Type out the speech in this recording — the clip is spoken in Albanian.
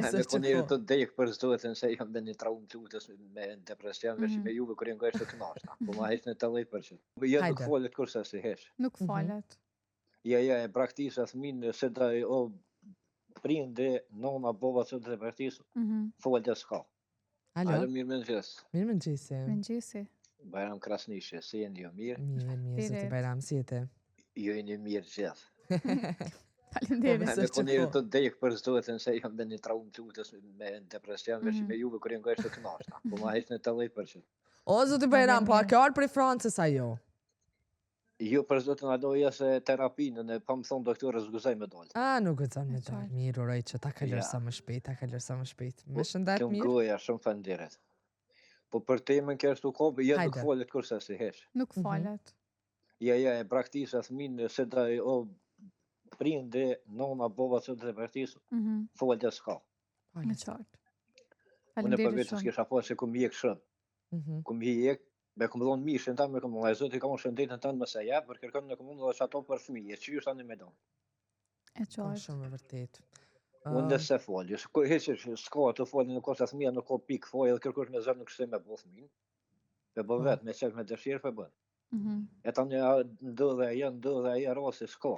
Me konirë të dek për zdojtën se jam dhe një traumë tutës me depresion, vesh me juve kërë nga ishte të nashta, po ma ishte në 80%. Ja nuk falet kurse si hesh. Nuk falet. Ja, e praktisë athminë se da o prinde, nona, bova që të praktisë, falet s'ka. Alo, mirë mëngjes. Mirë mëngjesi. Mëngjesi. Bajram Krasnishe, si jeni jo mirë? Mirë, zëti Bajram, si jete? Jo jeni mirë gjithë. Faleminderit. Me konirë të dek për zdojtën se jam dhe një traumë tutës me depresion, vesh me juve kërë nga ishte të nashta, po ma ishte në 80%. O, zëti Bajram, po a kjo arë për Francës ajo? Jo, për zdojtën adoja se terapinë, në pa më thonë doktorës gëzaj me dollë. A, nuk gëzaj me dollë, mirë, uroj që ta kalër sa më shpejt, Me shëndet mirë? Të goja, shumë falënderit. Po për temën kërës të kopë, ja nuk falet kurse si hesh. Nuk falet. Ja, e praktisë athminë se da o prinde, nona, bova që të praktisë, falet s'ka. Në qartë. Unë për vetës kisha po se kum jek shumë. Kum jek, me kum dhonë mishën ta, me kum dhonë, e zëti ka unë shëndetën tanë më se jep, për kërkën në komunë dhe që ato për fëmije, që ju shtë anë me donë. E qartë. Shumë e vërtet. Unë dhe se falje, s'ka të falje në kosë fëmija, nuk ka pikë falje, dhe kërkush me zërë nuk shtë me bo fëminë. Pe bo vetë, me qef me dëshirë, pe bënë. E ta një ndodhe e rase s'ka.